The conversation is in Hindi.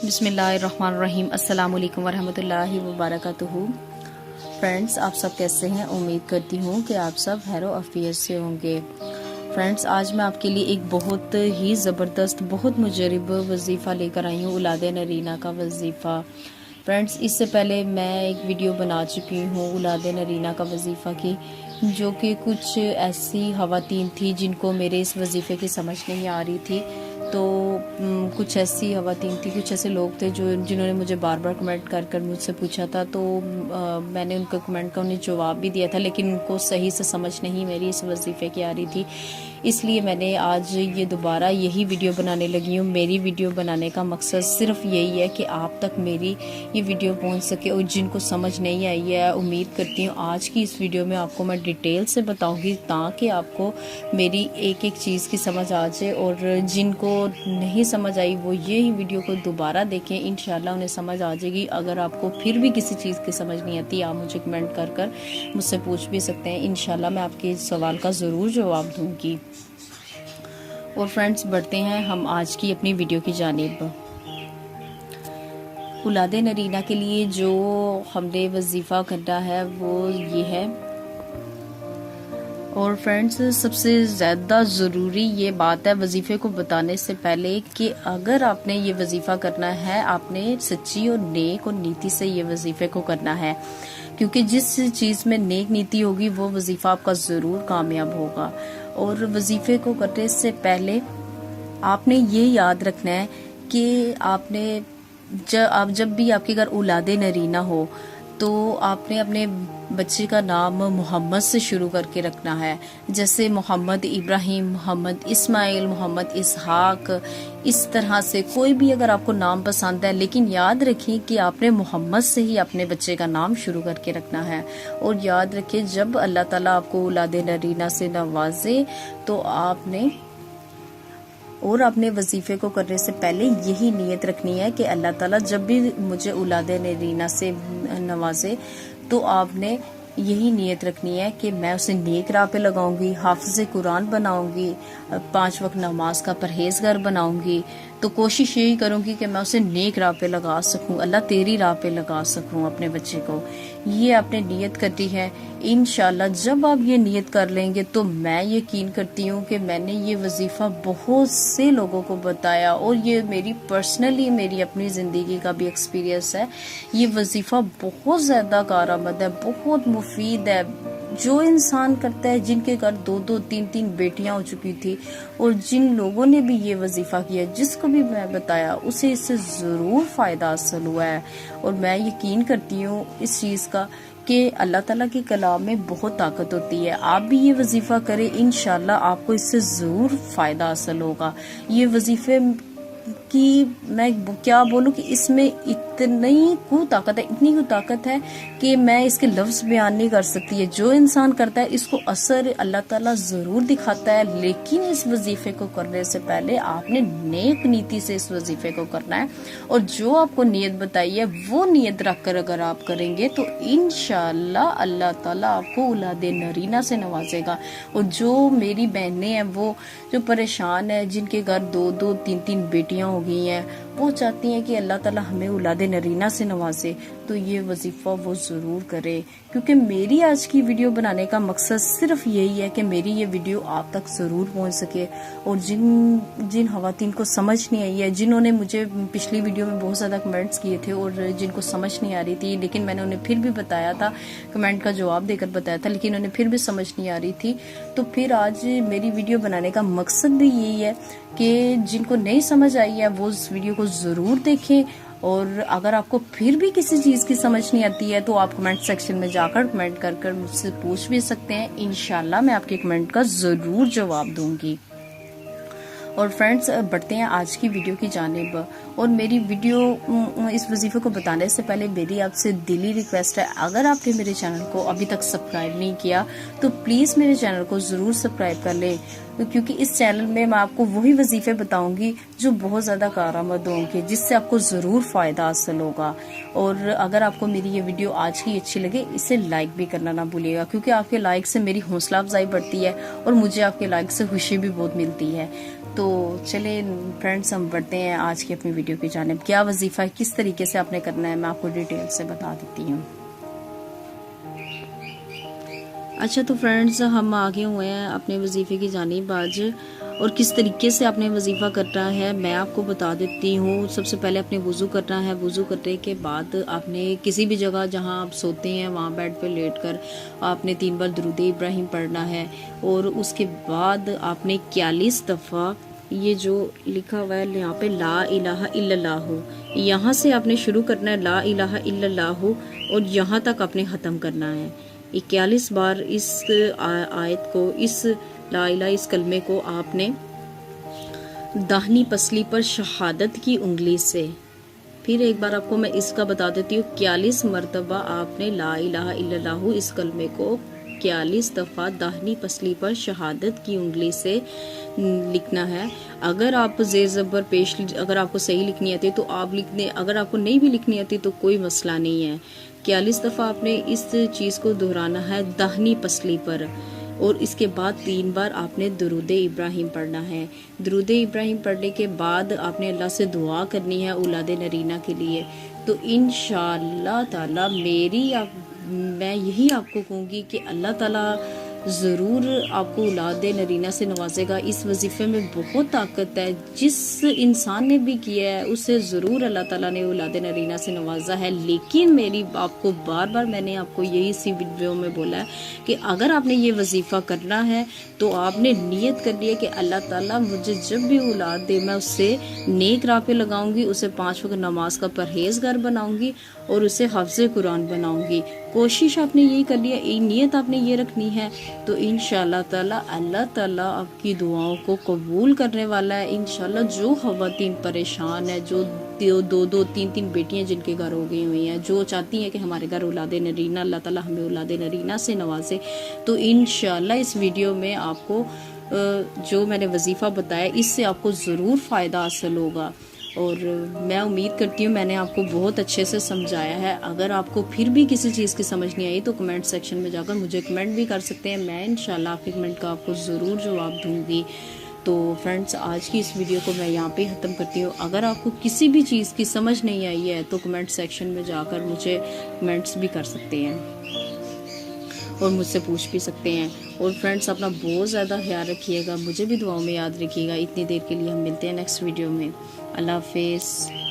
बिस्मिल्लाहिर्रहमानिर्रहीम। अस्सलाम वालेकुम वरहमतुल्लाहि वबरकातुहू। फ्रेंड्स, आप सब कैसे हैं? उम्मीद करती हूँ कि आप सब खैर आफियत से होंगे। फ्रेंड्स, आज मैं आपके लिए एक बहुत ही ज़बरदस्त, बहुत मुजरिब वजीफ़ा लेकर आई हूँ, औलादे नरीना का वजीफ़ा। फ्रेंड्स, इससे पहले मैं एक वीडियो बना चुकी हूँ औलादे नरीना का वजीफ़ा की, जो कि कुछ ऐसी ख़वातीन थी जिनको मेरे इस वजीफ़े की समझ नहीं आ रही थी। तो कुछ ऐसी ख़वातीन थी, कुछ ऐसे लोग थे जिन्होंने मुझे बार बार कमेंट कर कर मुझसे पूछा था। तो मैंने उनका कमेंट का उन्हें जवाब भी दिया था, लेकिन उनको सही से समझ नहीं मेरी इस वजीफ़े की आ रही थी। इसलिए मैंने आज ये दोबारा यही वीडियो बनाने लगी हूँ। मेरी वीडियो बनाने का मकसद सिर्फ यही है कि आप तक मेरी ये वीडियो पहुँच सके, और जिनको समझ नहीं आई है, उम्मीद करती हूँ आज की इस वीडियो में आपको मैं डिटेल से बताऊँगी, ताकि आपको मेरी एक एक चीज़ की समझ आ जाए। और जिनको नहीं समझ आई वो ये वीडियो को दोबारा देखें, इंशाल्लाह उन्हें समझ आ जाएगी। अगर आपको फिर भी किसी चीज़ की समझ नहीं आती, आप मुझे कमेंट कर कर मुझसे पूछ भी सकते हैं। इंशाल्लाह मैं आपके इस सवाल का ज़रूर जवाब दूंगी। और फ्रेंड्स, बढ़ते हैं हम आज की अपनी वीडियो की जानिब। औलादे नरीना के लिए जो हमने वजीफ़ा करना है वो ये है। और फ्रेंड्स, सबसे ज़्यादा ज़रूरी ये बात है वजीफ़े को बताने से पहले कि अगर आपने ये वजीफ़ा करना है, आपने सच्ची और नेक और नीति से ये वजीफ़े को करना है, क्योंकि जिस चीज़ में नेक नीति होगी वो वजीफ़ा आपका ज़रूर कामयाब होगा। और वजीफ़े को करने से पहले आपने ये याद रखना है कि आपने जब भी आपके घर औलादे नरीना हो, तो आपने अपने बच्चे का नाम मोहम्मद से शुरू करके रखना है। जैसे मोहम्मद इब्राहिम, मोहम्मद इस्माइल, मोहम्मद इसहाक, इस तरह से कोई भी अगर आपको नाम पसंद है, लेकिन याद रखें कि आपने मोहम्मद से ही अपने बच्चे का नाम शुरू करके रखना है। और याद रखें, जब अल्लाह ताला आपको औलादे नरीना से नवाजे, तो आपने अपने वजीफ़े को करने से पहले यही नीयत रखनी है कि अल्लाह ताला जब भी मुझे औलादे नरीना से नवाजे, तो आपने यही नीयत रखनी है कि मैं उसे नेक राह पे लगाऊंगी, हाफिज़ कुरान बनाऊंगी, 5 वक्त नमाज का परहेजगार बनाऊंगी। तो कोशिश यही करूंगी कि मैं उसे नेक राह पे लगा सकूं, अल्लाह तेरी राह पे लगा सकूं अपने बच्चे को। ये आपने नीयत करती है। इंशाल्लाह जब आप ये नीयत कर लेंगे, तो मैं यकीन करती हूँ कि मैंने ये वजीफ़ा बहुत से लोगों को बताया, और ये मेरी पर्सनली मेरी अपनी ज़िंदगी का भी एक्सपीरियंस है। ये वजीफ़ा बहुत ज़्यादा कारआमद है, बहुत मुफीद है। जो इंसान करता है, जिनके घर 2-2, 3-3 बेटियां हो चुकी थी, और जिन लोगों ने भी ये वजीफ़ा किया, जिसको भी मैं बताया, उसे इससे ज़रूर फ़ायदा हासिल हुआ है। और मैं यकीन करती हूँ इस चीज़ का कि अल्लाह ताला के कलाम में बहुत ताकत होती है। आप भी ये वजीफ़ा करें, इंशाल्लाह आपको इससे ज़रूर फ़ायदा हासिल होगा। ये वजीफ़े कि मैं क्या बोलूँ कि इसमें इतनी को ताकत है, इतनी को ताकत है कि मैं इसके लफ्ज़ बयान नहीं कर सकती है। जो इंसान करता है, इसको असर अल्लाह ताला ज़रूर दिखाता है, लेकिन इस वजीफ़े को करने से पहले आपने नेक नीति से इस वजीफ़े को करना है। और जो आपको नीयत बताई है, वो नीयत रख कर अगर आप करेंगे, तो इंशाल्लाह अल्लाह ताला आपको औलादे नरीना से नवाजेगा। और जो मेरी बहनें हैं, वो जो परेशान है, जिनके घर 2-2, 3-3 बेटियां हो गई हैं, वो चाहती हैं कि अल्लाह ताला हमें औलादे नरीना से नवाजे, तो ये वजीफ़ा वो ज़रूर करे। क्योंकि मेरी आज की वीडियो बनाने का मकसद सिर्फ यही है कि मेरी ये वीडियो आप तक ज़रूर पहुंच सके। और जिन ख़वातीन को समझ नहीं आई है, जिन्होंने मुझे पिछली वीडियो में बहुत ज़्यादा कमेंट्स किए थे और जिनको समझ नहीं आ रही थी, लेकिन मैंने उन्हें फिर भी बताया था, कमेंट का जवाब देकर बताया था, लेकिन उन्हें फिर भी समझ नहीं आ रही थी, तो फिर आज मेरी वीडियो बनाने का मकसद भी यही है कि जिनको नहीं समझ आई है वो इस वीडियो को ज़रूर देखें। और अगर आपको फिर भी किसी चीज़ की समझ नहीं आती है, तो आप कमेंट सेक्शन में जाकर कमेंट कर कर मुझसे पूछ भी सकते हैं। इंशाल्लाह मैं आपके कमेंट का ज़रूर जवाब दूंगी। और फ्रेंड्स, बढ़ते हैं आज की वीडियो की जानिब। और मेरी वीडियो इस वजीफ़े को बताने से पहले मेरी आपसे दिली रिक्वेस्ट है, अगर आपने मेरे चैनल को अभी तक सब्सक्राइब नहीं किया, तो प्लीज़ मेरे चैनल को ज़रूर सब्सक्राइब कर लें, क्योंकि इस चैनल में मैं आपको वही वजीफ़े बताऊंगी जो बहुत ज़्यादा कारआमद होंगे, जिससे आपको ज़रूर फ़ायदा हासिल होगा। और अगर आपको मेरी ये वीडियो आज की अच्छी लगे, इसे लाइक भी करना ना भूलिएगा, क्योंकि आपके लाइक से मेरी हौसला अफजाई बढ़ती है और मुझे आपके लाइक से खुशी भी बहुत मिलती है। तो चले फ्रेंड्स, हम बढ़ते हैं आज की अपनी वीडियो की जानिब। क्या वजीफ़ा है, किस तरीके से आपने करना है, मैं आपको डिटेल से बता देती हूँ। अच्छा तो फ्रेंड्स, हम आगे हुए हैं अपने वजीफ़े की जानिब आज, और किस तरीके से आपने वजीफ़ा करना है मैं आपको बता देती हूँ। सबसे पहले आपने वज़ू करना है। वज़ू करने के बाद आपने किसी भी जगह जहाँ आप सोते हैं वहाँ बेड पे लेटकर आपने 3 बार दुरूद इब्राहिम पढ़ना है, और उसके बाद आपने 41 दफ़ा ये जो लिखा हुआ है यहाँ पे ला इलाहा इल्लल्लाहु, यहाँ से आपने शुरू करना है ला इलाहा इल्लल्लाहु, और यहाँ तक आपने ख़त्म करना है 41 बार। इस आयत को, इस ला इलाहा, इस कलमे को आपने दाहिनी पसली पर शहादत की उंगली से, फिर एक बार आपको मैं इसका बता देती हूँ, 41 मरतबा आपने ला इलाहा इल्लल्लाहु इस कलमे को 41 दफ़ा दाहिनी पसली पर शहादत की उंगली से लिखना है। अगर आप ज़ेर ज़बर पेश, अगर आपको सही लिखनी आती है तो आप लिख दें, अगर आपको नहीं भी लिखनी आती तो कोई मसला नहीं है। 41 दफ़ा आपने इस चीज़ को दोहराना है दाहिनी पसली पर, और इसके बाद 3 बार आपने दुरूद इब्राहिम पढ़ना है। दुरूद इब्राहिम पढ़ने के बाद आपने अल्लाह से दुआ करनी है औलाद नरीना के लिए। तो इंशाअल्लाह ताला मैं यही आपको कहूँगी कि अल्लाह ताला ज़रूर आपको औलाद नरीना से नवाजेगा। इस वजीफ़े में बहुत ताकत है, जिस इंसान ने भी किया है उससे ज़रूर अल्लाह ताला ने औलाद नरीना से नवाजा है। लेकिन मेरी आपको बार बार मैंने आपको यही इसी वीडियो में बोला है कि अगर आपने ये वजीफ़ा करना है तो आपने नियत कर लिया कि अल्लाह ताला मुझे जब भी औलाद दे मैं उससे नेक राह पे लगाऊंगी, उसे 5 वक्त नमाज का परहेजगार बनाऊंगी और उसे हाफ़िज़ कुरान बनाऊंगी। कोशिश आपने यही कर लिया, नियत आपने ये रखनी है, तो इंशाअल्लाह ताला अल्लाह ताला आपकी दुआओं को कबूल करने वाला है। इंशाअल्लाह जो ख़वातीन परेशान है, जो 2-2, 3-3 बेटियां जिनके घर हो गई हुई हैं, जो चाहती हैं कि हमारे घर औलाद नरीना, अल्लाह ताला हमें औलाद नरीना से नवाजे, तो इंशाअल्लाह इस वीडियो में आपको जो मैंने वजीफ़ा बताया इससे आपको ज़रूर फ़ायदा हासिल होगा। और मैं उम्मीद करती हूँ मैंने आपको बहुत अच्छे से समझाया है। अगर आपको फिर भी किसी चीज़ की समझ नहीं आई तो कमेंट सेक्शन में जाकर मुझे कमेंट भी कर सकते हैं, मैं इंशाल्लाह आपके कमेंट का आपको ज़रूर जवाब दूँगी। तो फ्रेंड्स, आज की इस वीडियो को मैं यहाँ पे ख़त्म करती हूँ। अगर आपको किसी भी चीज़ की समझ नहीं आई है तो कमेंट सेक्शन में जाकर मुझे कमेंट्स भी कर सकते हैं और मुझसे पूछ भी सकते हैं। और फ्रेंड्स, अपना बहुत ज़्यादा ख्याल रखिएगा, मुझे भी दुआओं में याद रखिएगा। इतनी देर के लिए हम मिलते हैं नेक्स्ट वीडियो में। अल्लाह हाफिज़।